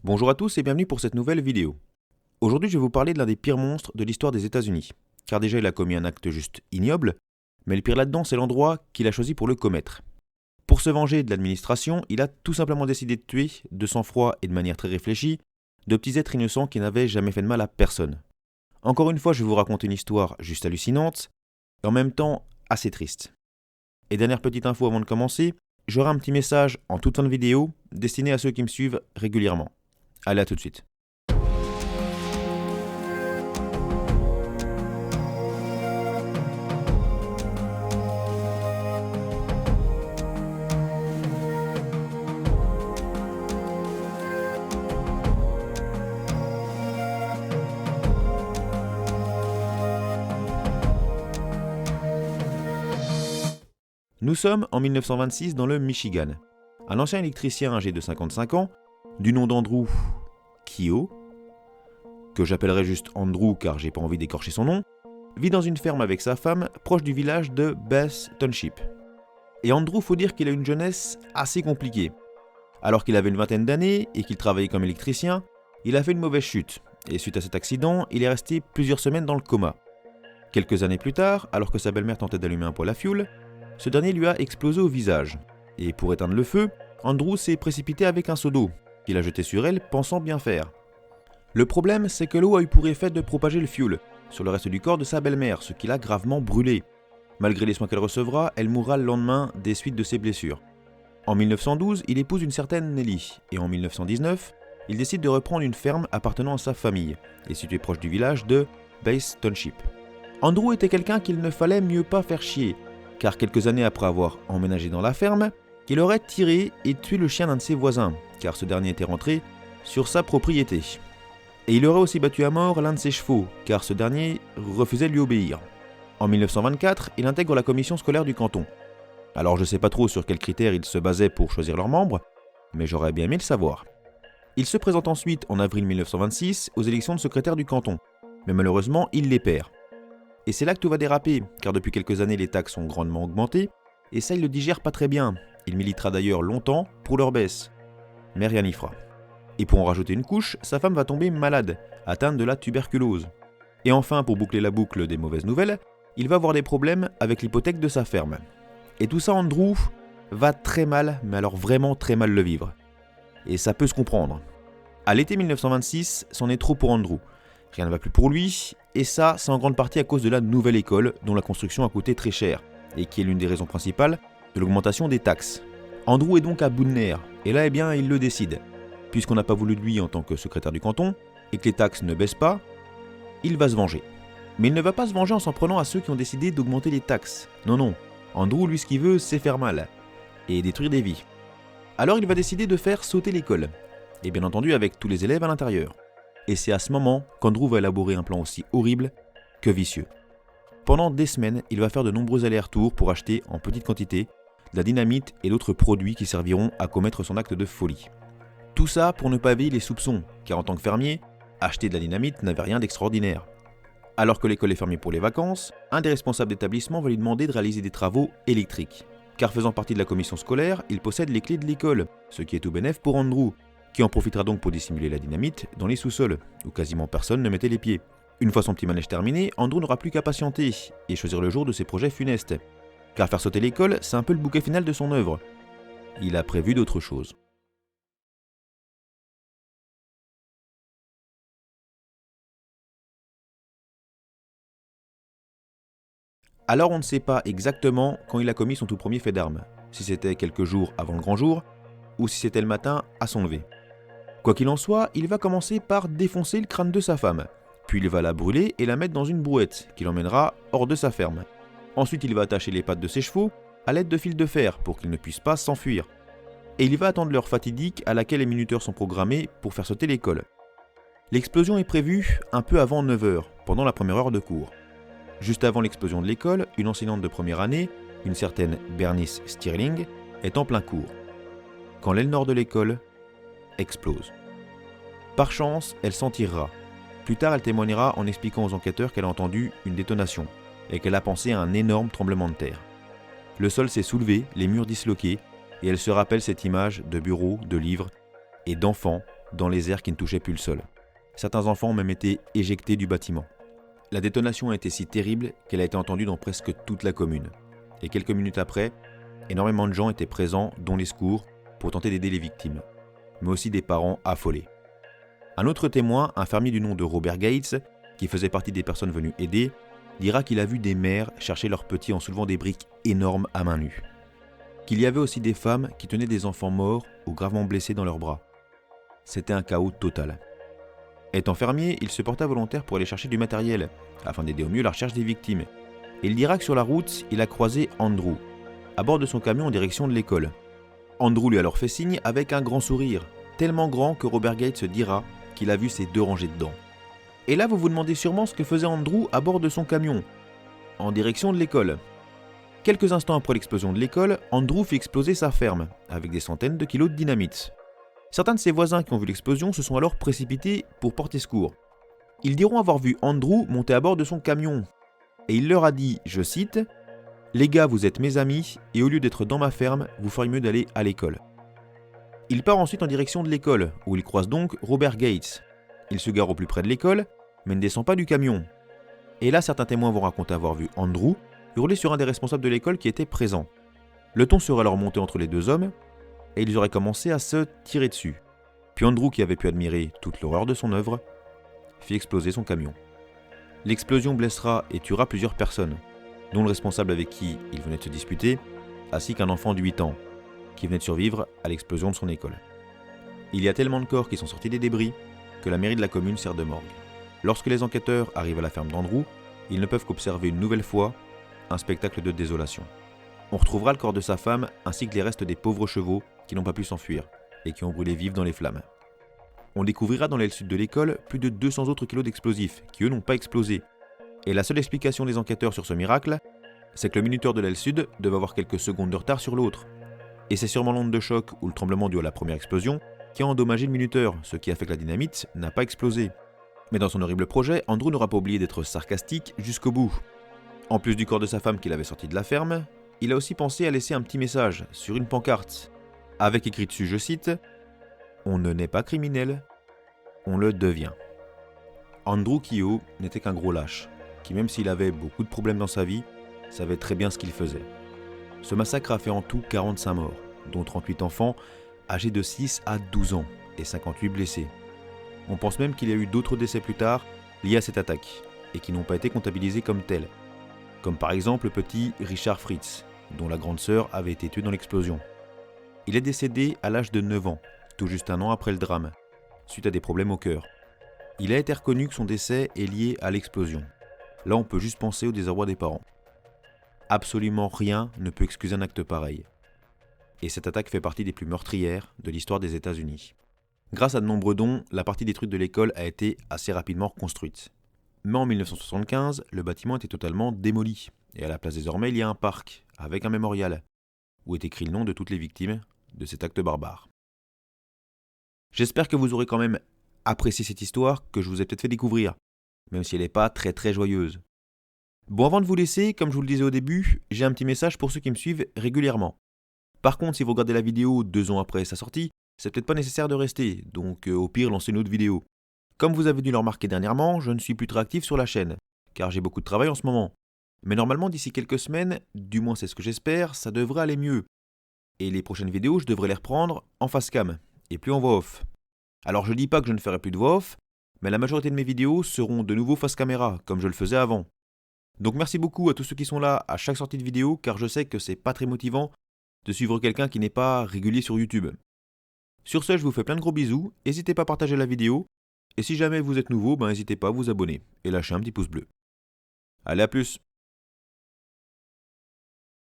Bonjour à tous et bienvenue pour cette nouvelle vidéo. Aujourd'hui je vais vous parler de l'un des pires monstres de l'histoire des États-Unis. Car déjà il a commis un acte juste ignoble, mais le pire là-dedans c'est l'endroit qu'il a choisi pour le commettre. Pour se venger de l'administration, il a tout simplement décidé de tuer, de sang-froid et de manière très réfléchie, de petits êtres innocents qui n'avaient jamais fait de mal à personne. Encore une fois je vais vous raconter une histoire juste hallucinante, et en même temps assez triste. Et dernière petite info avant de commencer, j'aurai un petit message en toute fin de vidéo destiné à ceux qui me suivent régulièrement. Allez, à tout de suite. Nous sommes en 1926 dans le Michigan. Un ancien électricien âgé de 55 ans, du nom d'Andrew Kehoe, que j'appellerai juste Andrew car j'ai pas envie d'écorcher son nom, vit dans une ferme avec sa femme proche du village de Bath Township. Et Andrew, faut dire qu'il a une jeunesse assez compliquée. Alors qu'il avait une vingtaine d'années et qu'il travaillait comme électricien, il a fait une mauvaise chute, et suite à cet accident, il est resté plusieurs semaines dans le coma. Quelques années plus tard, alors que sa belle-mère tentait d'allumer un poêle à fioul, ce dernier lui a explosé au visage. Et pour éteindre le feu, Andrew s'est précipité avec un seau d'eau, qu'il a jeté sur elle, pensant bien faire. Le problème, c'est que l'eau a eu pour effet de propager le fioul sur le reste du corps de sa belle-mère, ce qui l'a gravement brûlée. Malgré les soins qu'elle recevra, elle mourra le lendemain des suites de ses blessures. En 1912, il épouse une certaine Nellie, et en 1919, il décide de reprendre une ferme appartenant à sa famille, et située proche du village de Bath Township. Andrew était quelqu'un qu'il ne fallait mieux pas faire chier, car quelques années après avoir emménagé dans la ferme, il aurait tiré et tué le chien d'un de ses voisins, car ce dernier était rentré sur sa propriété. Et il aurait aussi battu à mort l'un de ses chevaux, car ce dernier refusait de lui obéir. En 1924, il intègre la commission scolaire du canton. Alors je sais pas trop sur quels critères ils se basaient pour choisir leurs membres, mais j'aurais bien aimé le savoir. Il se présente ensuite en avril 1926 aux élections de secrétaire du canton, mais malheureusement il les perd. Et c'est là que tout va déraper, car depuis quelques années les taxes ont grandement augmenté, et ça il le digère pas très bien. Il militera d'ailleurs longtemps pour leur baisse. Mais rien n'y fera. Et pour en rajouter une couche, sa femme va tomber malade, atteinte de la tuberculose. Et enfin, pour boucler la boucle des mauvaises nouvelles, il va avoir des problèmes avec l'hypothèque de sa ferme. Et tout ça, Andrew va très mal, mais alors vraiment très mal le vivre. Et ça peut se comprendre. À l'été 1926, c'en est trop pour Andrew. Rien ne va plus pour lui, et ça, c'est en grande partie à cause de la nouvelle école, dont la construction a coûté très cher, et qui est l'une des raisons principales de l'augmentation des taxes. Andrew est donc à bout de nerfs, et là, il le décide. Puisqu'on n'a pas voulu de lui en tant que secrétaire du canton, et que les taxes ne baissent pas, il va se venger. Mais il ne va pas se venger en s'en prenant à ceux qui ont décidé d'augmenter les taxes. Non. Andrew, lui, ce qu'il veut, c'est faire mal, et détruire des vies. Alors il va décider de faire sauter l'école, et bien entendu avec tous les élèves à l'intérieur. Et c'est à ce moment qu'Andrew va élaborer un plan aussi horrible que vicieux. Pendant des semaines, il va faire de nombreux allers-retours pour acheter en petite quantité de la dynamite et d'autres produits qui serviront à commettre son acte de folie. Tout ça pour ne pas éveiller les soupçons, car en tant que fermier, acheter de la dynamite n'avait rien d'extraordinaire. Alors que l'école est fermée pour les vacances, un des responsables d'établissement va lui demander de réaliser des travaux électriques. Car faisant partie de la commission scolaire, il possède les clés de l'école, ce qui est tout bénef pour Andrew, qui en profitera donc pour dissimuler la dynamite dans les sous-sols, où quasiment personne ne mettait les pieds. Une fois son petit manège terminé, Andrew n'aura plus qu'à patienter et choisir le jour de ses projets funestes. Car faire sauter l'école, c'est un peu le bouquet final de son œuvre. Il a prévu d'autres choses. Alors on ne sait pas exactement quand il a commis son tout premier fait d'armes, si c'était quelques jours avant le grand jour, ou si c'était le matin à son lever. Quoi qu'il en soit, il va commencer par défoncer le crâne de sa femme, puis il va la brûler et la mettre dans une brouette qui l'emmènera hors de sa ferme. Ensuite il va attacher les pattes de ses chevaux à l'aide de fils de fer pour qu'ils ne puissent pas s'enfuir. Et il va attendre l'heure fatidique à laquelle les minuteurs sont programmés pour faire sauter l'école. L'explosion est prévue un peu avant 9h, pendant la première heure de cours. Juste avant l'explosion de l'école, une enseignante de première année, une certaine Bernice Stirling, est en plein cours, quand l'aile nord de l'école explose. Par chance, elle s'en tirera. Plus tard, elle témoignera en expliquant aux enquêteurs qu'elle a entendu une détonation et qu'elle a pensé à un énorme tremblement de terre. Le sol s'est soulevé, les murs disloqués, et elle se rappelle cette image de bureaux, de livres et d'enfants dans les airs qui ne touchaient plus le sol. Certains enfants ont même été éjectés du bâtiment. La détonation a été si terrible qu'elle a été entendue dans presque toute la commune. Et quelques minutes après, énormément de gens étaient présents, dont les secours, pour tenter d'aider les victimes, mais aussi des parents affolés. Un autre témoin, un fermier du nom de Robert Gates, qui faisait partie des personnes venues aider, dira qu'il a vu des mères chercher leurs petits en soulevant des briques énormes à main nue. Qu'il y avait aussi des femmes qui tenaient des enfants morts ou gravement blessés dans leurs bras. C'était un chaos total. Étant fermier, il se porta volontaire pour aller chercher du matériel, afin d'aider au mieux la recherche des victimes. Et il dira que sur la route, il a croisé Andrew, à bord de son camion en direction de l'école. Andrew lui a alors fait signe avec un grand sourire, tellement grand que Robert Gates dira qu'il a vu ses 2 rangées de dents. Et là, vous vous demandez sûrement ce que faisait Andrew à bord de son camion, en direction de l'école. Quelques instants après l'explosion de l'école, Andrew fit exploser sa ferme, avec des centaines de kilos de dynamite. Certains de ses voisins qui ont vu l'explosion se sont alors précipités pour porter secours. Ils diront avoir vu Andrew monter à bord de son camion. Et il leur a dit, je cite, « Les gars, vous êtes mes amis, et au lieu d'être dans ma ferme, vous feriez mieux d'aller à l'école. » Il part ensuite en direction de l'école, où il croise donc Robert Gates. Il se gare au plus près de l'école, mais ne descend pas du camion. Et là, certains témoins vont raconter avoir vu Andrew hurler sur un des responsables de l'école qui était présent. Le ton serait alors monté entre les 2 hommes, et ils auraient commencé à se tirer dessus. Puis Andrew, qui avait pu admirer toute l'horreur de son œuvre, fit exploser son camion. L'explosion blessera et tuera plusieurs personnes, dont le responsable avec qui il venait de se disputer, ainsi qu'un enfant de 8 ans, qui venait de survivre à l'explosion de son école. Il y a tellement de corps qui sont sortis des débris que la mairie de la commune sert de morgue. Lorsque les enquêteurs arrivent à la ferme d'Andrew, ils ne peuvent qu'observer une nouvelle fois un spectacle de désolation. On retrouvera le corps de sa femme ainsi que les restes des pauvres chevaux qui n'ont pas pu s'enfuir et qui ont brûlé vifs dans les flammes. On découvrira dans l'aile sud de l'école plus de 200 autres kilos d'explosifs qui eux n'ont pas explosé. Et la seule explication des enquêteurs sur ce miracle, c'est que le minuteur de l'aile sud devait avoir quelques secondes de retard sur l'autre. Et c'est sûrement l'onde de choc ou le tremblement dû à la première explosion qui a endommagé le minuteur, ce qui a fait que la dynamite n'a pas explosé. Mais dans son horrible projet, Andrew n'aura pas oublié d'être sarcastique jusqu'au bout. En plus du corps de sa femme qu'il avait sorti de la ferme, il a aussi pensé à laisser un petit message sur une pancarte, avec écrit dessus, je cite, « On ne naît pas criminel, on le devient ». Andrew Kehoe n'était qu'un gros lâche, qui même s'il avait beaucoup de problèmes dans sa vie, savait très bien ce qu'il faisait. Ce massacre a fait en tout 45 morts, dont 38 enfants âgés de 6 à 12 ans et 58 blessés. On pense même qu'il y a eu d'autres décès plus tard liés à cette attaque, et qui n'ont pas été comptabilisés comme tels, comme par exemple le petit Richard Fritz, dont la grande sœur avait été tuée dans l'explosion. Il est décédé à l'âge de 9 ans, tout juste 1 an après le drame, suite à des problèmes au cœur. Il a été reconnu que son décès est lié à l'explosion. Là, on peut juste penser au désarroi des parents. Absolument rien ne peut excuser un acte pareil. Et cette attaque fait partie des plus meurtrières de l'histoire des États-Unis. Grâce à de nombreux dons, la partie détruite de l'école a été assez rapidement reconstruite. Mais en 1975, le bâtiment était totalement démoli. Et à la place désormais, il y a un parc, avec un mémorial, où est écrit le nom de toutes les victimes de cet acte barbare. J'espère que vous aurez quand même apprécié cette histoire que je vous ai peut-être fait découvrir, même si elle n'est pas très joyeuse. Bon, avant de vous laisser, comme je vous le disais au début, j'ai un petit message pour ceux qui me suivent régulièrement. Par contre, si vous regardez la vidéo 2 ans après sa sortie, c'est peut-être pas nécessaire de rester, donc au pire, lancez une autre vidéo. Comme vous avez dû le remarquer dernièrement, je ne suis plus très actif sur la chaîne, car j'ai beaucoup de travail en ce moment. Mais normalement, d'ici quelques semaines, du moins c'est ce que j'espère, ça devrait aller mieux. Et les prochaines vidéos, je devrais les reprendre en face cam, et plus en voix off. Alors je dis pas que je ne ferai plus de voix off, mais la majorité de mes vidéos seront de nouveau face caméra, comme je le faisais avant. Donc merci beaucoup à tous ceux qui sont là à chaque sortie de vidéo, car je sais que c'est pas très motivant de suivre quelqu'un qui n'est pas régulier sur YouTube. Sur ce, je vous fais plein de gros bisous, n'hésitez pas à partager la vidéo, et si jamais vous êtes nouveau, n'hésitez pas à vous abonner, et lâcher un petit pouce bleu. Allez, à plus!